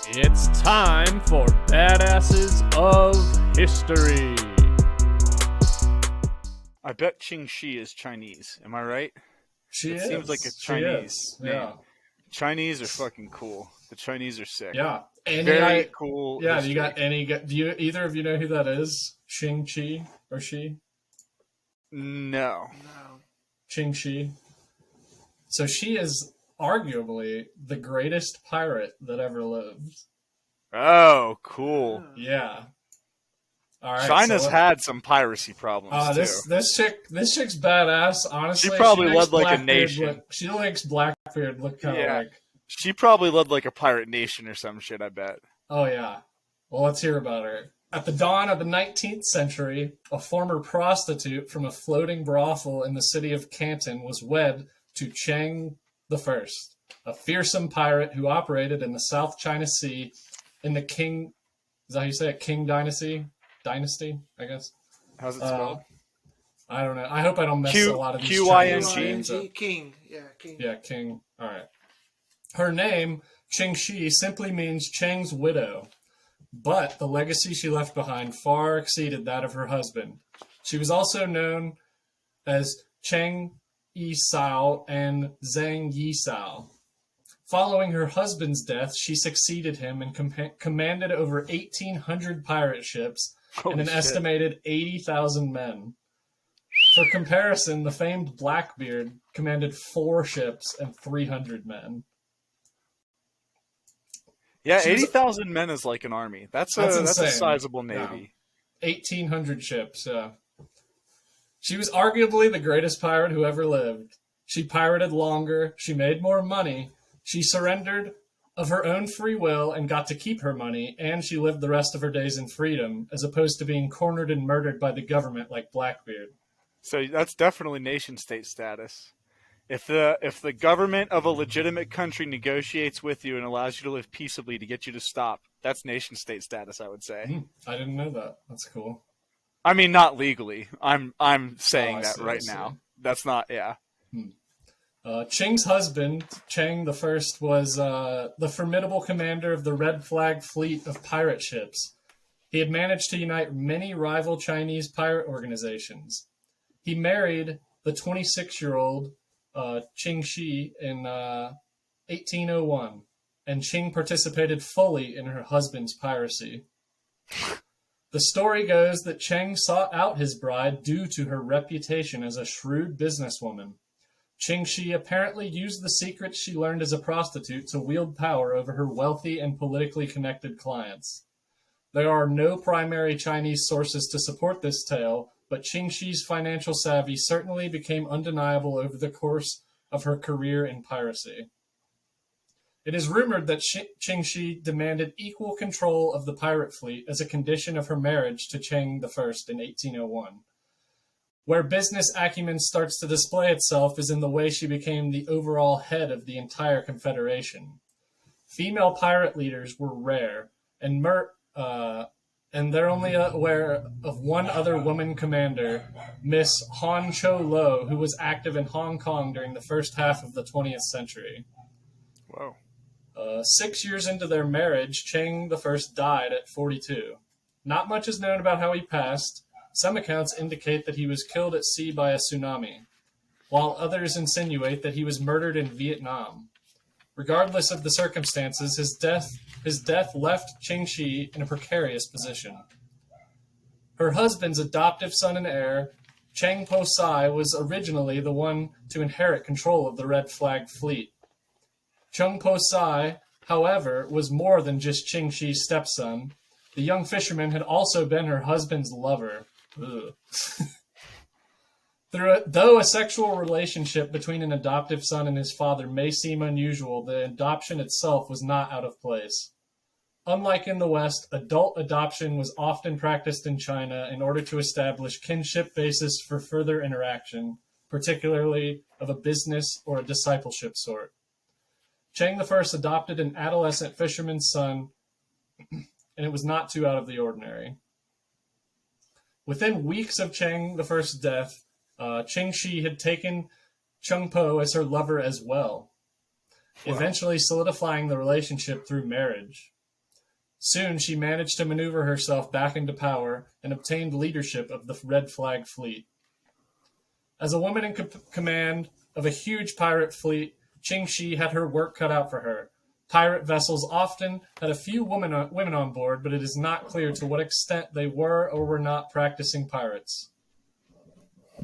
It's time for Badasses of History. I bet Ching Shih is Chinese. Am I right? She Seems like a is. Chinese name. Yeah. Chinese are fucking cool. The Chinese are sick. Yeah. Very cool. Yeah. history. You got any? Do you either of you know who that is? Ching Shih or she? No. Ching Shih. So she is arguably the greatest pirate that ever lived. Oh, cool. Yeah. All right. China's had some piracy problems too. This chick's badass. Honestly, She probably makes led like a Blackbeard nation. She makes Blackbeard look kind of Yeah. like. She probably led like a pirate nation or some shit, I bet. Oh yeah. Well, let's hear about her. At the dawn of the 19th century, a former prostitute from a floating brothel in the city of Canton was wed to Cheng I, a fearsome pirate who operated in the South China Sea in the Qing. Is that how you say it? Qing Dynasty, I guess. How's it spelled? I don't know. I hope I don't mess a lot of these Q-I-N-G? Chinese names up. King. Yeah, King. Yeah, King. All right. Her name, Ching Shih, simply means Cheng's widow, but the legacy she left behind far exceeded that of her husband. She was also known as Cheng Yi Sao and Zhang Yi Sao. Following her husband's death, she succeeded him and commanded over 1,800 pirate ships and an estimated 80,000 men. For comparison, the famed Blackbeard commanded 4 ships and 300 men. Yeah, 80,000 men is like an army. That's a sizable navy. Yeah. 1,800 ships, yeah. She was arguably the greatest pirate who ever lived. She pirated longer, she made more money, she surrendered of her own free will and got to keep her money, and she lived the rest of her days in freedom, as opposed to being cornered and murdered by the government like Blackbeard. So that's definitely nation-state status. If the government of a legitimate country negotiates with you and allows you to live peaceably to get you to stop, that's nation-state status, I would say. I didn't know that. That's cool. I mean, not legally. I'm saying that see, right now. That's not, yeah. Ching's husband, Cheng I, was the formidable commander of the Red Flag fleet of pirate ships. He had managed to unite many rival Chinese pirate organizations. He married the 26-year-old Ching Shih in 1801, and Ching participated fully in her husband's piracy. The story goes that Cheng sought out his bride due to her reputation as a shrewd businesswoman. Ching Shih apparently used the secrets she learned as a prostitute to wield power over her wealthy and politically connected clients. There are no primary Chinese sources to support this tale, but Ching Shih's financial savvy certainly became undeniable over the course of her career in piracy. It is rumored that Ching Shih demanded equal control of the pirate fleet as a condition of her marriage to Cheng I in 1801. Where business acumen starts to display itself is in the way she became the overall head of the entire confederation. Female pirate leaders were rare, and they're only aware of one other woman commander, Miss Han Cho Lo, who was active in Hong Kong during the first half of the 20th century. Whoa. 6 years into their marriage, Cheng I died at 42. Not much is known about how he passed. Some accounts indicate that he was killed at sea by a tsunami, while others insinuate that he was murdered in Vietnam. Regardless of the circumstances, his death left Ching Shih in a precarious position. Her husband's adoptive son and heir, Cheng Po Sai, was originally the one to inherit control of the Red Flag fleet. Cheng Po Sai, however, was more than just Ching Shih's stepson. The young fisherman had also been her husband's lover. Though a sexual relationship between an adoptive son and his father may seem unusual, the adoption itself was not out of place. Unlike in the West, adult adoption was often practiced in China in order to establish kinship basis for further interaction, particularly of a business or a discipleship sort. Cheng I adopted an adolescent fisherman's son, and it was not too out of the ordinary. Within weeks of Cheng I's death, Ching Shih had taken Cheng Po as her lover as well. eventually solidifying the relationship through marriage. Soon, she managed to maneuver herself back into power and obtained leadership of the Red Flag Fleet. As a woman in command of a huge pirate fleet, Ching Shih had her work cut out for her. Pirate vessels often had a few women on board, but it is not clear to what extent they were or were not practicing pirates.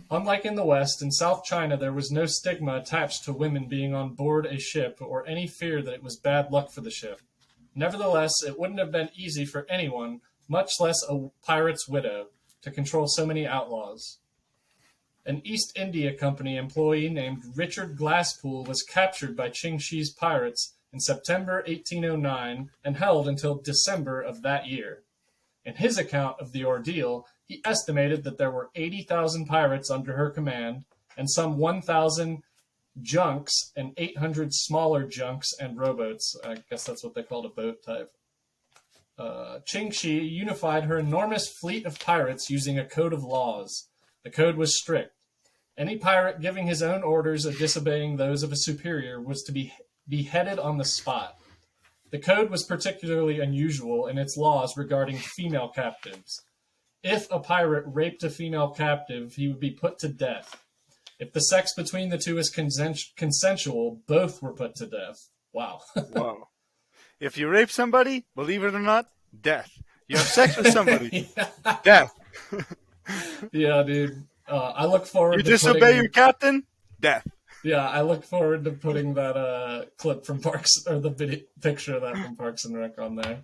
Unlike in the West, in South China there was no stigma attached to women being on board a ship or any fear that it was bad luck for the ship. Nevertheless, it wouldn't have been easy for anyone, much less a pirate's widow, to control so many outlaws. An East India Company employee named Richard Glasspool was captured by Ching Shih's pirates in September 1809 and held until December of that year. In his account of the ordeal, he estimated that there were 80,000 pirates under her command and some 1,000 junks and 800 smaller junks and rowboats. I guess that's what they called a boat type. Ching Shih unified her enormous fleet of pirates using a code of laws. The code was strict. Any pirate giving his own orders or disobeying those of a superior was to be beheaded on the spot. The code was particularly unusual in its laws regarding female captives. If a pirate raped a female captive, he would be put to death. If the sex between the two is consensual, both were put to death. Wow. Wow. If you rape somebody, believe it or not, death. You have sex with somebody, death. Yeah, dude. I look forward You to disobey your captain, death. Yeah, I look forward to putting that clip from Parks, or the picture of that from Parks and Rec on there.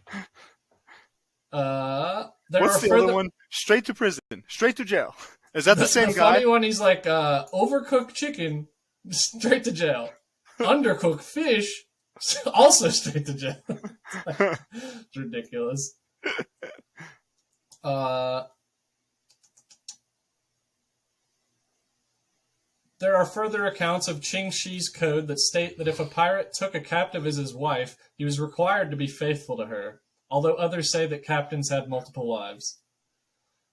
What's the other one? Straight to prison. Straight to jail. Is that the same guy? The funny one, he's like, overcooked chicken, straight to jail. Undercooked fish, also straight to jail. It's ridiculous. There are further accounts of Ching Shih's code that state that if a pirate took a captive as his wife, he was required to be faithful to her, although others say that captains had multiple wives.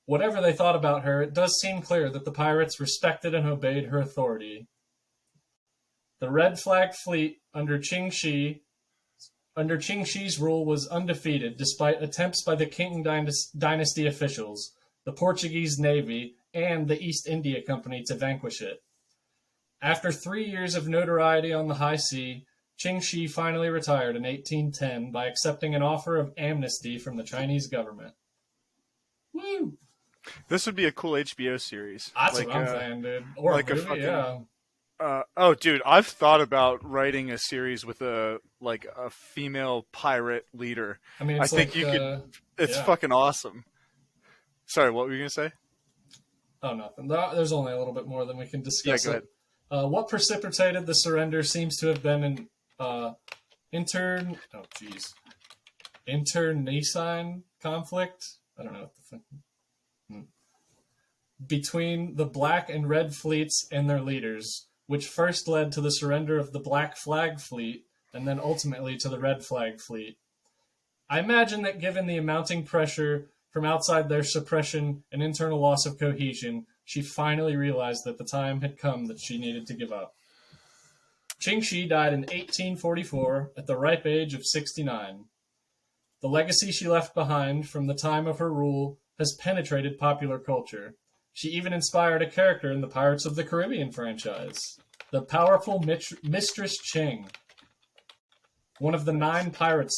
Whatever they thought about her, it does seem clear that the pirates respected and obeyed her authority. The Red Flag Fleet under Ching Shih's rule was undefeated, despite attempts by the Qing dynasty officials, the Portuguese Navy, and the East India Company to vanquish it. After 3 years of notoriety on the high sea, Ching Shih finally retired in 1810 by accepting an offer of amnesty from the Chinese government. Woo! This would be a cool HBO series. That's what I'm saying, dude. Or like a movie, yeah. Oh, dude, I've thought about writing a series with a female pirate leader. I mean, I think you could. It's fucking awesome. Sorry, what were you gonna say? Oh, nothing. There's only a little bit more than we can discuss. Yeah, go ahead. What precipitated the surrender seems to have been an internecine conflict. I don't know what the fuck. Between the Black and Red fleets and their leaders, which first led to the surrender of the Black Flag Fleet and then ultimately to the Red Flag Fleet. I imagine that given the amounting pressure from outside their suppression and internal loss of cohesion, she finally realized that the time had come that she needed to give up. Ching Shih died in 1844 at the ripe age of 69. The legacy she left behind from the time of her rule has penetrated popular culture. She even inspired a character in the Pirates of the Caribbean franchise, the powerful Mistress Ching, one of the nine pirate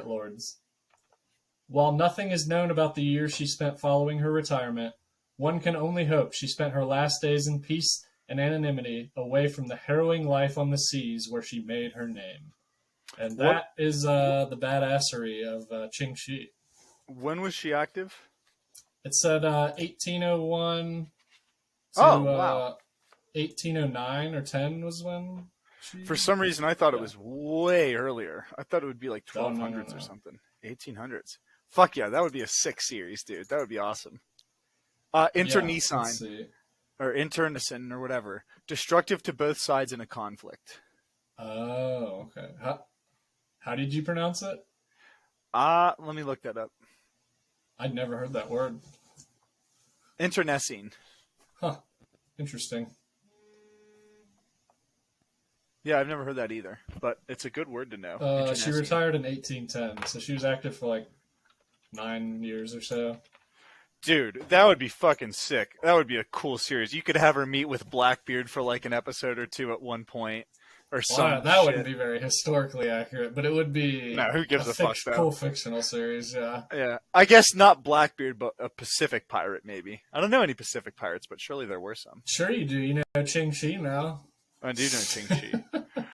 lords. While nothing is known about the years she spent following her retirement, one can only hope she spent her last days in peace and anonymity away from the harrowing life on the seas where she made her name. And that is the badassery of Ching Shih. When was she active? It said 1801 to 1809 or 10 was when she... For some reason, I thought it was way earlier. I thought it would be like 1200s or something. 1800s. Fuck yeah, that would be a sick series, dude. That would be awesome. Internecine, or internecine, or whatever. Destructive to both sides in a conflict. Oh, okay. How did you pronounce it? Let me look that up. I'd never heard that word. Internecine. Huh. Interesting. Yeah, I've never heard that either, but it's a good word to know. She retired in 1810, so she was active for like 9 years or so. Dude, that would be fucking sick. That would be a cool series. You could have her meet with Blackbeard for like an episode or two at one point, or something. That wouldn't be very historically accurate, but it would be. No, who gives a fuck, though? Cool fictional series, yeah. Yeah, I guess not Blackbeard, but a Pacific pirate, maybe. I don't know any Pacific pirates, but surely there were some. Sure you do. You know Ching Shih now. I do know Ching Shih.